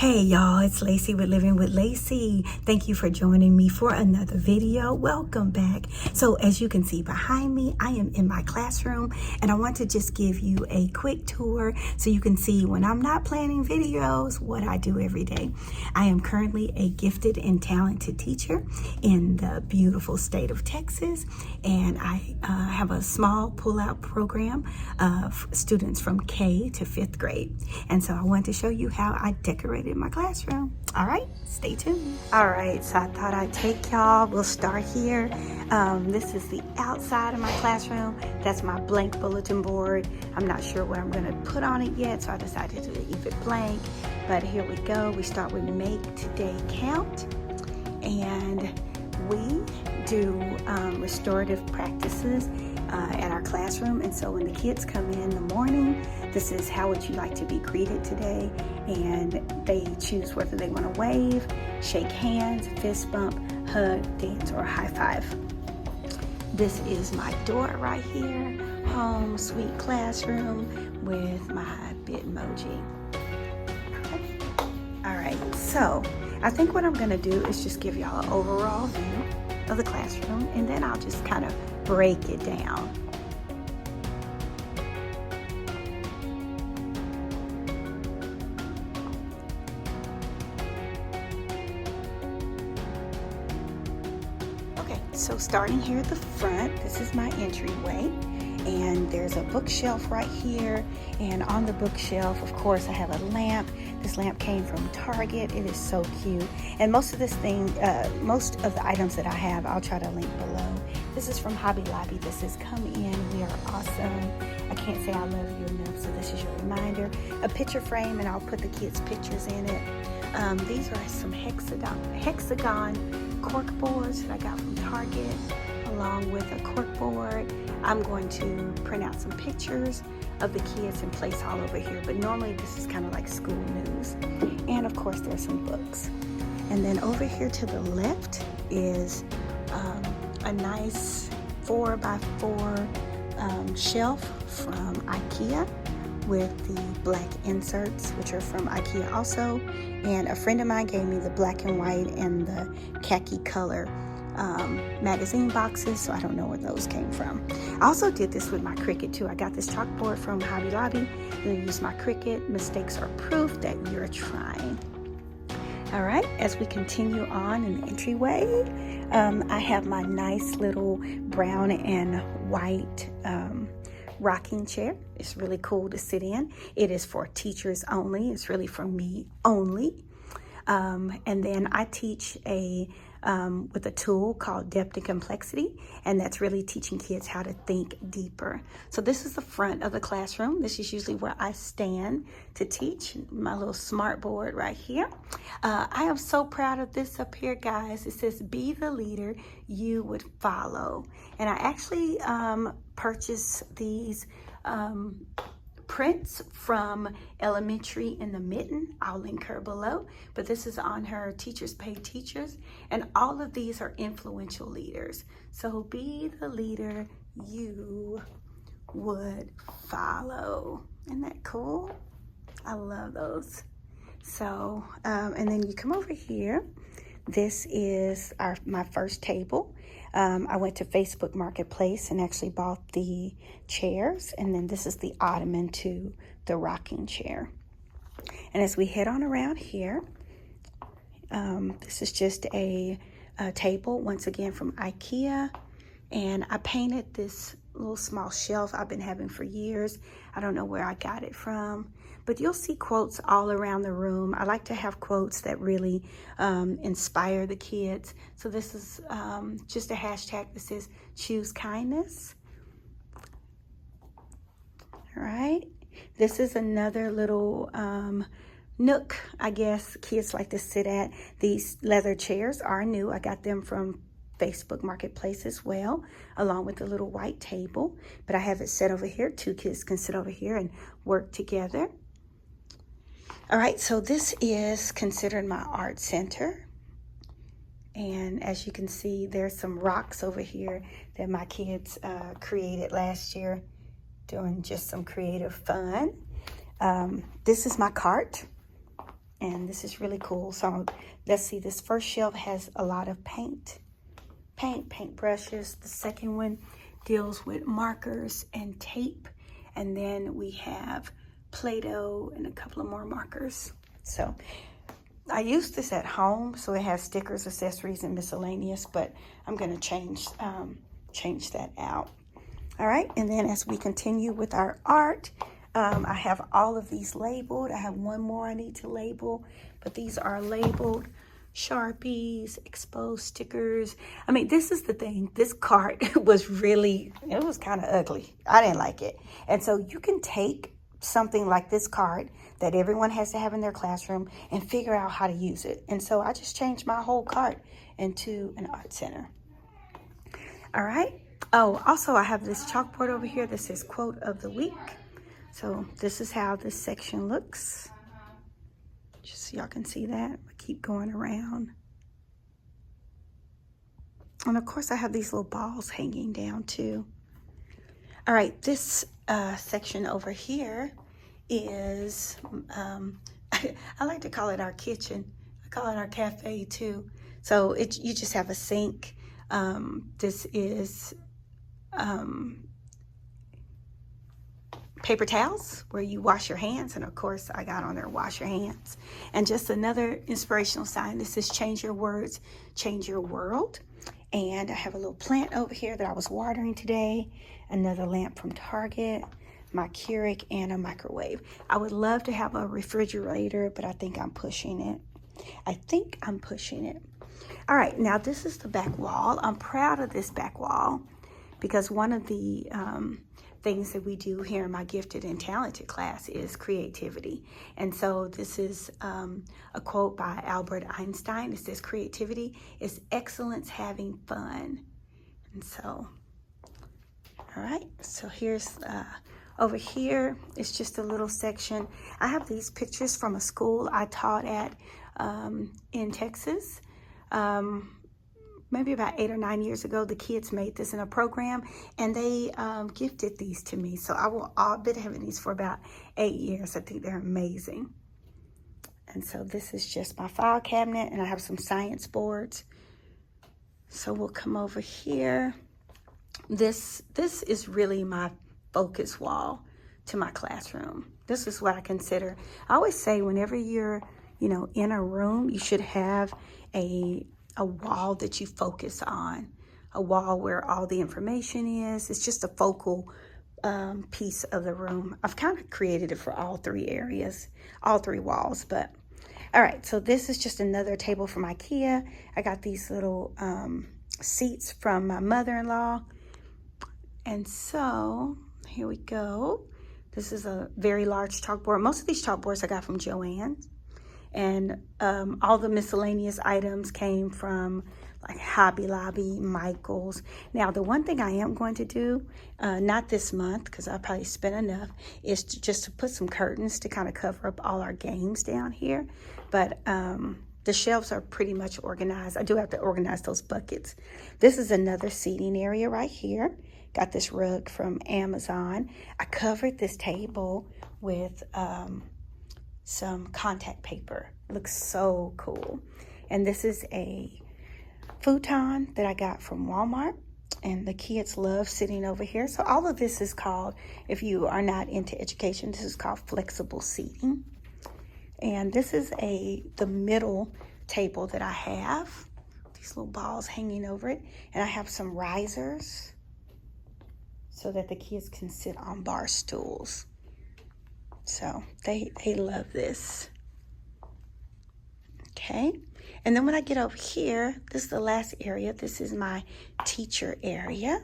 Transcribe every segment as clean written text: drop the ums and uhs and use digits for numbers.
Hey y'all, it's Lacey with Living with Lacey. Thank you for joining me for another video. Welcome back. So as you can see behind me, I am in my classroom and I want to just give you a quick tour so you can see when I'm not planning videos, what I do every day. I am currently a gifted and talented teacher in the beautiful state of Texas, and I have a small pull-out program of students from K to 5th grade. And so I want to show you how I decorated my classroom. All right, stay tuned. All right, so I thought I'd take y'all. We'll start here. This is the outside of my classroom. That's my blank bulletin board. I'm not sure what I'm gonna put on it yet, so I decided to leave it blank. But here we go. We start with Make Today Count. And we do restorative practices at our classroom. And so when the kids come in the morning, this is how would you like to be greeted today, and they choose whether they want to wave, shake hands, fist bump, hug, dance, or high five. This is my door right here, home sweet classroom with my Bitmoji. All right, so I think what I'm gonna do is just give y'all an overall view of the classroom, and then I'll just kind of break it down. Okay, so starting here at the front, this is my entryway, and there's a bookshelf right here, and on the bookshelf, of course, I have a lamp. This lamp came from Target. It is so cute, and most of the items that I have, I'll try to link below. This is from Hobby Lobby. This is Come In, We Are Awesome. I can't say I love you enough, so this is your reminder. A picture frame, and I'll put the kids' pictures in it. These are some hexagon cork boards that I got from Target, along with a cork board. I'm going to print out some pictures of the kids and place all over here, but normally this is kind of like school news. And of course there's some books. And then over here to the left is a nice 4x4 shelf from IKEA with the black inserts, which are from IKEA also. And a friend of mine gave me the black and white and the khaki color magazine boxes, so I don't know where those came from. I also did this with my Cricut too. I got this chalkboard from Hobby Lobby, and I used my Cricut. Mistakes are proof that you're trying. All right, as we continue on in the entryway, I have my nice little brown and white rocking chair. It's really cool to sit in. It is for teachers only. It's really for me only. And then I teach with a tool called Depth and Complexity, and that's really teaching kids how to think deeper. So this is the front of the classroom. This is usually where I stand to teach, my little smart board right here. I am so proud of this up here, guys. It says, be the leader you would follow. And I actually purchased these prints from Elementary in the Mitten. I'll link her below, but this is on her Teachers Pay Teachers, and all of these are influential leaders. So be the leader you would follow. Isn't that cool? I love those. So and then you come over here. This is my first table. I went to Facebook Marketplace and actually bought the chairs, and then this is the ottoman to the rocking chair. And as we head on around here, this is just a table, once again from IKEA, and I painted this little small shelf I've been having for years. I don't know where I got it from, but you'll see quotes all around the room. I like to have quotes that really inspire the kids. So this is just a hashtag that says choose kindness. All right. This is another little nook, I guess, kids like to sit at. These leather chairs are new. I got them from Facebook Marketplace as well, along with the little white table. But I have it set over here. Two kids can sit over here and work together. All right, so this is considered my art center. And as you can see, there's some rocks over here that my kids created last year, doing just some creative fun. This is my cart. And this is really cool. So let's see, this first shelf has a lot of paint brushes. The second one deals with markers and tape. And then we have Play-Doh and a couple of more markers. So I use this at home, so it has stickers, accessories, and miscellaneous, but I'm going to change that out. All right, and then as we continue with our art, I have all of these labeled. I have one more I need to label, but these are labeled. Sharpies, exposed stickers. I mean, this is the thing. This cart was kind of ugly. I didn't like it. And so you can take something like this card that everyone has to have in their classroom and figure out how to use it. And so I just changed my whole cart into an art center. All right. Oh, also I have this chalkboard over here that says quote of the week. So this is how this section looks. Just so y'all can see that. I keep going around. And of course I have these little balls hanging down too. All right, this section over here is, I like to call it our kitchen. I call it our cafe too. So you just have a sink. This is paper towels where you wash your hands, and of course I got on there wash your hands. And just another inspirational sign. This is change your words, change your world. And I have a little plant over here that I was watering today. Another lamp from Target, my Keurig, and a microwave. I would love to have a refrigerator, but I think I'm pushing it. All right, now this is the back wall. I'm proud of this back wall because one of the things that we do here in my Gifted and Talented class is creativity. And so this is a quote by Albert Einstein. It says, creativity is excellence having fun. And so, all right, so here's, over here, it's just a little section. I have these pictures from a school I taught at in Texas. Maybe about 8 or 9 years ago, the kids made this in a program, and they gifted these to me. So I've been having these for about 8 years. I think they're amazing. And so this is just my file cabinet, and I have some science boards. So we'll come over here. This is really my focus wall to my classroom. This is what I consider. I always say whenever you're, in a room, you should have a wall that you focus on, a wall where all the information is. It's just a focal piece of the room. I've kind of created it for all three areas, all three walls. But all right, so this is just another table from IKEA. I got these little seats from my mother-in-law. And so here we go. This is a very large chalkboard. Most of these chalkboards I got from Joann's. And all the miscellaneous items came from like Hobby Lobby, Michael's. Now, the one thing I am going to do, not this month, because I probably spent enough, is just to put some curtains to kind of cover up all our games down here. But the shelves are pretty much organized. I do have to organize those buckets. This is another seating area right here. Got this rug from Amazon. I covered this table with some contact paper. It looks so cool. And this is a futon that I got from Walmart, and the kids love sitting over here. So all of this is called, if you are not into education, this is called flexible seating. And this is the middle table that I have. These little balls hanging over it. And I have some risers so that the kids can sit on bar stools. So they love this. Okay. And then when I get over here, this is the last area. This is my teacher area.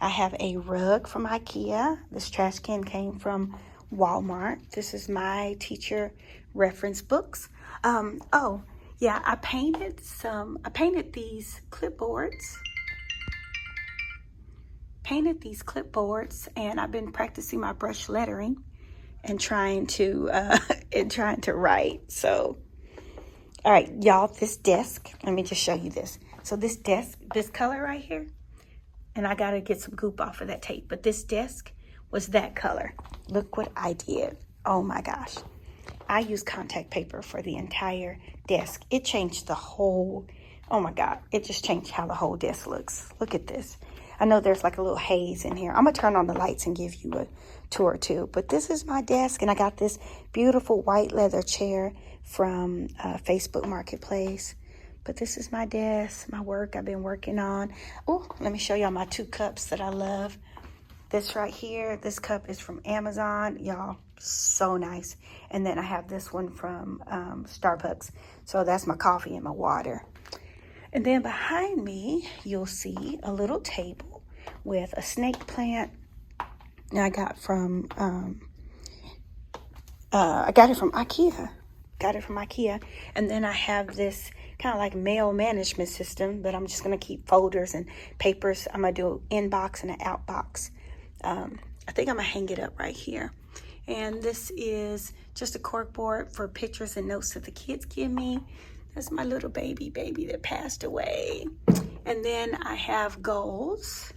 I have a rug from IKEA. This trash can came from Walmart. This is my teacher reference books. Oh, yeah, I painted these clipboards. And I've been practicing my brush lettering and trying to write. So, all right, y'all, this desk, let me just show you this. So this desk, this color right here, and I got to get some goop off of that tape, but this desk was that color. Look what I did. Oh my gosh. I use contact paper for the entire desk. It changed the whole, oh my God, it just changed how the whole desk looks. Look at this. I know there's like a little haze in here. I'm going to turn on the lights and give you a tour too. But this is my desk, and I got this beautiful white leather chair from Facebook Marketplace. But this is my desk, my work I've been working on. Oh, let me show y'all my 2 cups that I love. This right here, this cup is from Amazon. Y'all, so nice. And then I have this one from Starbucks. So that's my coffee and my water. And then behind me, you'll see a little table with a snake plant. And I got from IKEA. Got it from IKEA. And then I have this kind of like mail management system, but I'm just going to keep folders and papers. I'm going to do an inbox and an outbox. I think I'm going to hang it up right here. And this is just a cork board for pictures and notes that the kids give me. That's my little baby that passed away. And then I have goals.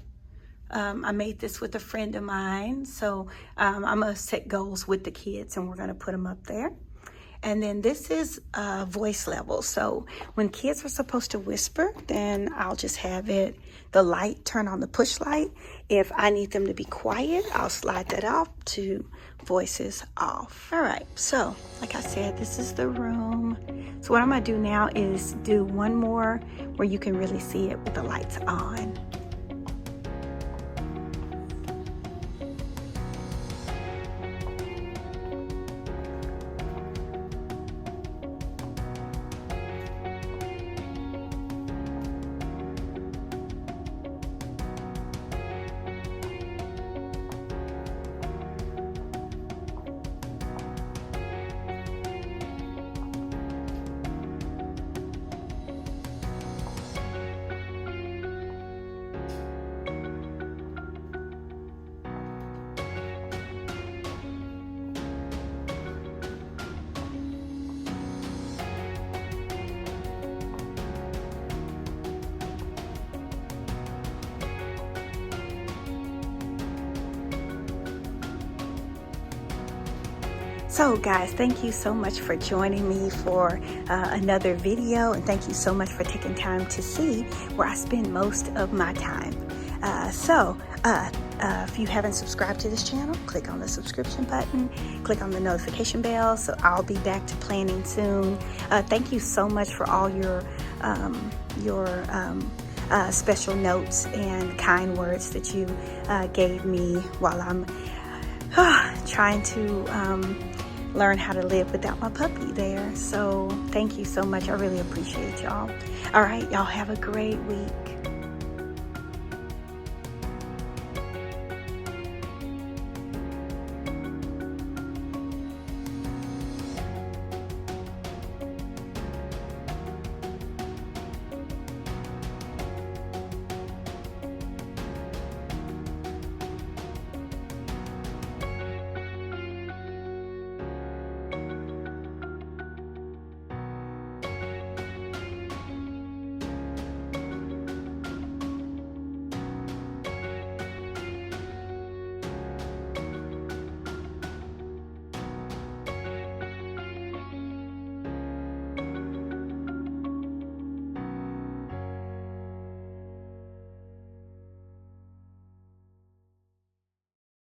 I made this with a friend of mine. So I'm going to set goals with the kids, and we're going to put them up there. And then this is voice level. So when kids are supposed to whisper, then I'll just have the light turn on, the push light. If I need them to be quiet, I'll slide that off to voices off. All right, so like I said, this is the room. So what I'm gonna do now is do one more where you can really see it with the lights on. So guys, thank you so much for joining me for another video, and thank you so much for taking time to see where I spend most of my time. If you haven't subscribed to this channel, click on the subscription button, click on the notification bell, so I'll be back to planning soon. Thank you so much for all your special notes and kind words that you gave me while I'm trying to learn how to live without my puppy there. So thank you so much. I really appreciate y'all. All right, y'all have a great week.